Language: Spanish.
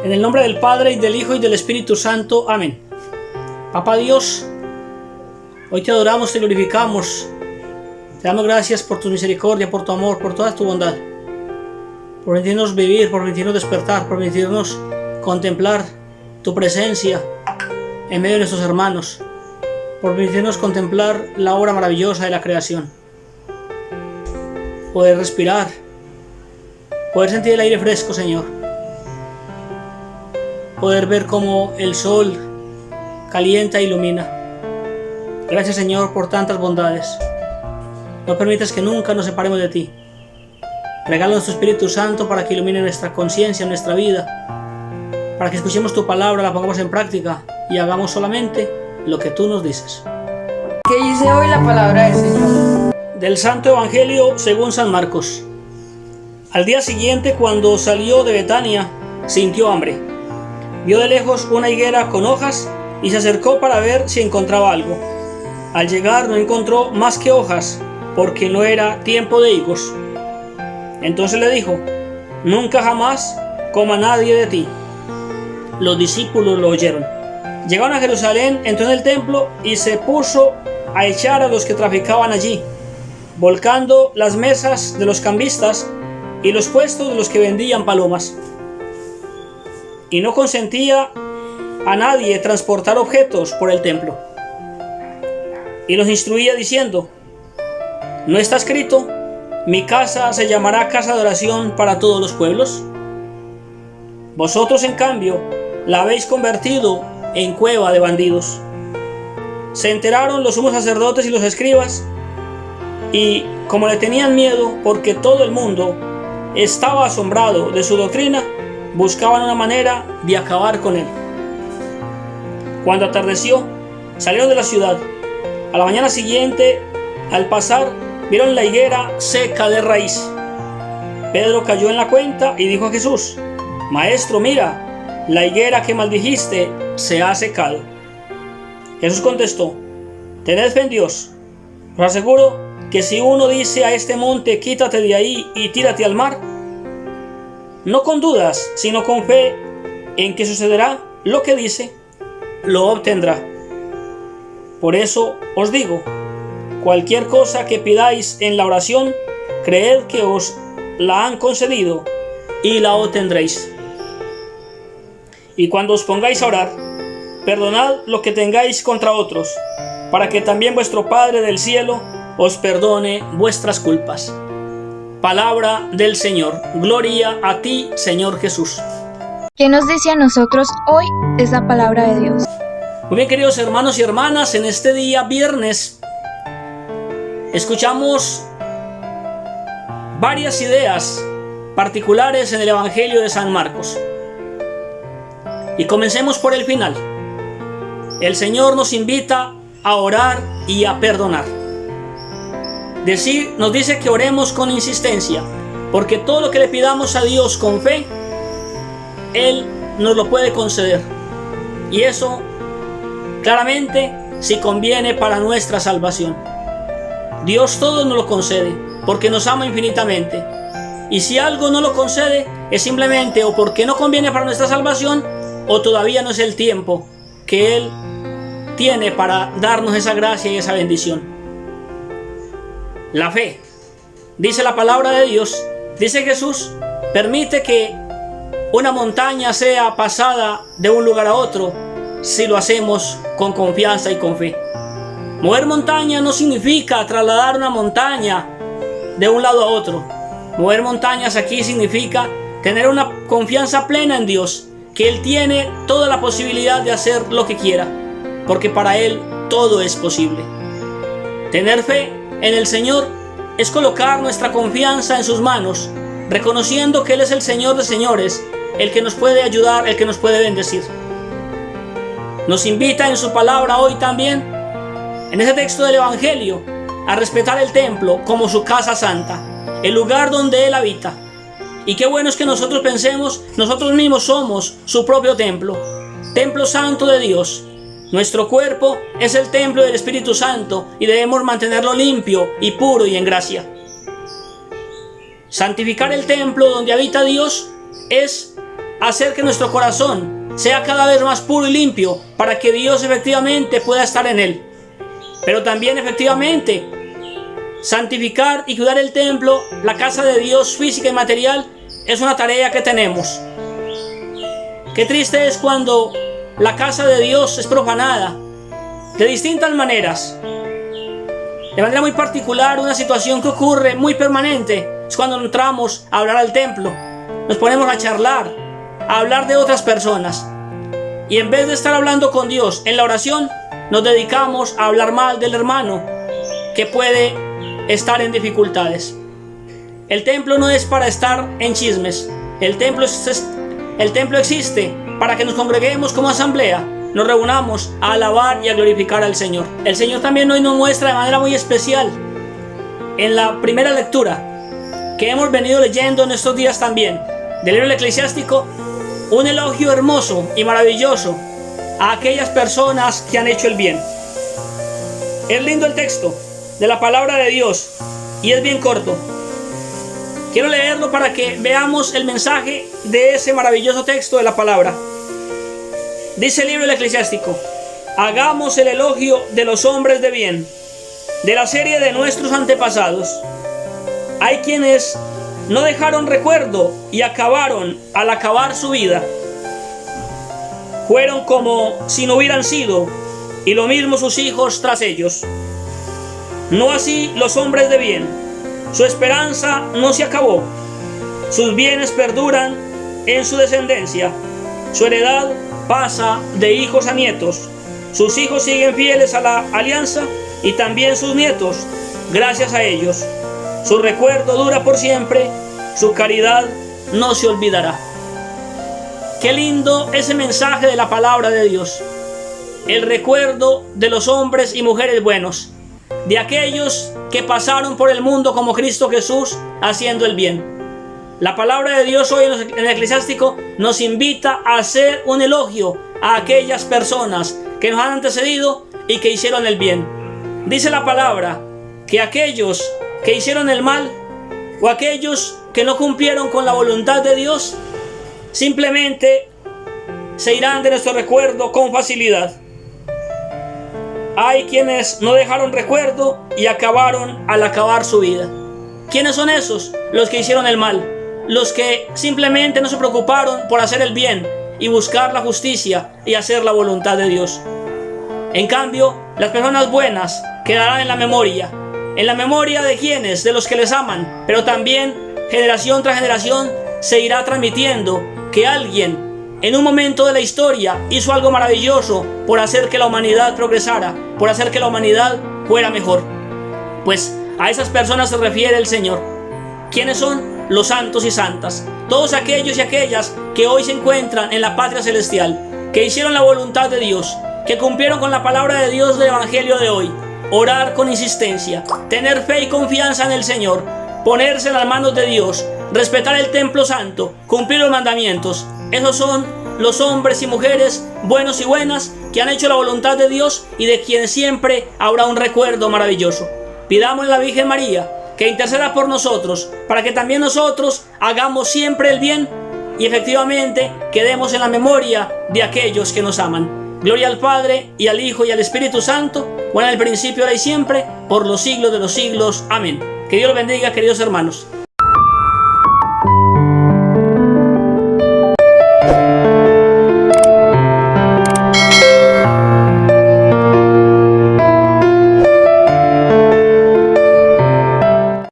En el nombre del Padre, y del Hijo, y del Espíritu Santo. Amén. Papá Dios, hoy te adoramos, te glorificamos. Te damos gracias por tu misericordia, por tu amor, por toda tu bondad. Por permitirnos vivir, por permitirnos despertar, por permitirnos contemplar tu presencia en medio de nuestros hermanos. Por permitirnos contemplar la obra maravillosa de la creación. Poder respirar, poder sentir el aire fresco, Señor. Poder ver cómo el sol calienta e ilumina. Gracias, Señor, por tantas bondades. No permitas que nunca nos separemos de ti. Regálanos tu Espíritu Santo para que ilumine nuestra conciencia, nuestra vida, para que escuchemos tu palabra, la pongamos en práctica y hagamos solamente lo que tú nos dices. ¿Qué dice hoy la palabra del Señor? Del Santo Evangelio según San Marcos. Al día siguiente, cuando salió de Betania, sintió hambre. Vio de lejos una higuera con hojas y se acercó para ver si encontraba algo. Al llegar no encontró más que hojas, porque no era tiempo de higos. Entonces le dijo: nunca jamás coma nadie de ti. Los discípulos lo oyeron. Llegaron a Jerusalén, entró en el templo y se puso a echar a los que traficaban allí, volcando las mesas de los cambistas y los puestos de los que vendían palomas. Y no consentía a nadie transportar objetos por el templo. Y los instruía diciendo: ¿no está escrito, mi casa se llamará casa de oración para todos los pueblos? Vosotros, en cambio, la habéis convertido en cueva de bandidos. Se enteraron los sumos sacerdotes y los escribas, y como le tenían miedo porque todo el mundo estaba asombrado de su doctrina, buscaban una manera de acabar con él. Cuando atardeció, salieron de la ciudad. A la mañana siguiente, al pasar, vieron la higuera seca de raíz. Pedro cayó en la cuenta y dijo a Jesús: Maestro, mira, la higuera que maldijiste se ha secado. Jesús contestó: tened fe en Dios. Os aseguro que si uno dice a este monte: quítate de ahí y tírate al mar, no con dudas, sino con fe en que sucederá lo que dice, lo obtendrá. Por eso os digo, cualquier cosa que pidáis en la oración, creed que os la han concedido y la obtendréis. Y cuando os pongáis a orar, perdonad lo que tengáis contra otros, para que también vuestro Padre del cielo os perdone vuestras culpas. Palabra del Señor. Gloria a ti, Señor Jesús. ¿Qué nos dice a nosotros hoy esa palabra de Dios? Muy bien, queridos hermanos y hermanas, en este día viernes escuchamos varias ideas particulares en el Evangelio de San Marcos. Y comencemos por el final. El Señor nos invita a orar y a perdonar. Nos dice que oremos con insistencia, porque todo lo que le pidamos a Dios con fe, Él nos lo puede conceder. Y eso, claramente, si conviene para nuestra salvación. Dios todo nos lo concede, porque nos ama infinitamente. Y si algo no lo concede, es simplemente o porque no conviene para nuestra salvación, o todavía no es el tiempo que Él tiene para darnos esa gracia y esa bendición. La fe, dice la palabra de Dios, dice Jesús, permite que una montaña sea pasada de un lugar a otro si lo hacemos con confianza y con fe. Mover montaña no significa trasladar una montaña de un lado a otro. Mover montañas aquí significa tener una confianza plena en Dios, que Él tiene toda la posibilidad de hacer lo que quiera, porque para Él todo es posible. Tener fe en el Señor es colocar nuestra confianza en sus manos, reconociendo que Él es el Señor de señores, el que nos puede ayudar, el que nos puede bendecir. Nos invita en su palabra hoy también, en ese texto del Evangelio, a respetar el templo como su casa santa, el lugar donde Él habita. Y qué bueno es que nosotros pensemos, nosotros mismos somos su propio templo, templo santo de Dios. Nuestro cuerpo es el templo del Espíritu Santo y debemos mantenerlo limpio y puro y en gracia. Santificar el templo donde habita Dios es hacer que nuestro corazón sea cada vez más puro y limpio para que Dios efectivamente pueda estar en él. Pero también efectivamente santificar y cuidar el templo, la casa de Dios física y material, es una tarea que tenemos. Qué triste es cuando la casa de Dios es profanada de distintas maneras. De manera muy particular, una situación que ocurre muy permanente es cuando entramos a hablar al templo. Nos ponemos a charlar, a hablar de otras personas. Y en vez de estar hablando con Dios en la oración, nos dedicamos a hablar mal del hermano que puede estar en dificultades. El templo no es para estar en chismes. El templo existe para que nos congreguemos como asamblea, nos reunamos a alabar y a glorificar al Señor. El Señor también hoy nos muestra de manera muy especial, en la primera lectura que hemos venido leyendo en estos días también, del libro del Eclesiástico, un elogio hermoso y maravilloso a aquellas personas que han hecho el bien. Es lindo el texto de la palabra de Dios y es bien corto. Quiero leerlo para que veamos el mensaje de ese maravilloso texto de la palabra. Dice el libro del Eclesiástico: hagamos el elogio de los hombres de bien, de la serie de nuestros antepasados. Hay quienes no dejaron recuerdo y acabaron al acabar su vida. Fueron como si no hubieran sido, y lo mismo sus hijos tras ellos. No así los hombres de bien. Su esperanza no se acabó. Sus bienes perduran en su descendencia. Su heredad pasa de hijos a nietos. Sus hijos siguen fieles a la alianza y también sus nietos, gracias a ellos. Su recuerdo dura por siempre. Su caridad no se olvidará. Qué lindo ese mensaje de la palabra de Dios. El recuerdo de los hombres y mujeres buenos, de aquellos que pasaron por el mundo como Cristo Jesús haciendo el bien. La palabra de Dios hoy en el Eclesiástico nos invita a hacer un elogio a aquellas personas que nos han antecedido y que hicieron el bien. Dice la palabra que aquellos que hicieron el mal o aquellos que no cumplieron con la voluntad de Dios simplemente se irán de nuestro recuerdo con facilidad. Hay quienes no dejaron recuerdo y acabaron al acabar su vida. ¿Quiénes son esos? Los que hicieron el mal, los que simplemente no se preocuparon por hacer el bien y buscar la justicia y hacer la voluntad de Dios. En cambio, las personas buenas quedarán en la memoria de quienes, de los que les aman, pero también generación tras generación se irá transmitiendo que alguien en un momento de la historia hizo algo maravilloso por hacer que la humanidad progresara, por hacer que la humanidad fuera mejor. Pues a esas personas se refiere el Señor. ¿Quiénes son? Los santos y santas. Todos aquellos y aquellas que hoy se encuentran en la patria celestial, que hicieron la voluntad de Dios, que cumplieron con la palabra de Dios del Evangelio de hoy. Orar con insistencia, tener fe y confianza en el Señor, ponerse en las manos de Dios, respetar el templo santo, cumplir los mandamientos. Esos son los hombres y mujeres buenos y buenas que han hecho la voluntad de Dios y de quienes siempre habrá un recuerdo maravilloso. Pidamos a la Virgen María que interceda por nosotros para que también nosotros hagamos siempre el bien y efectivamente quedemos en la memoria de aquellos que nos aman. Gloria al Padre y al Hijo y al Espíritu Santo, como en el principio, ahora y siempre, por los siglos de los siglos. Amén. Que Dios los bendiga, queridos hermanos.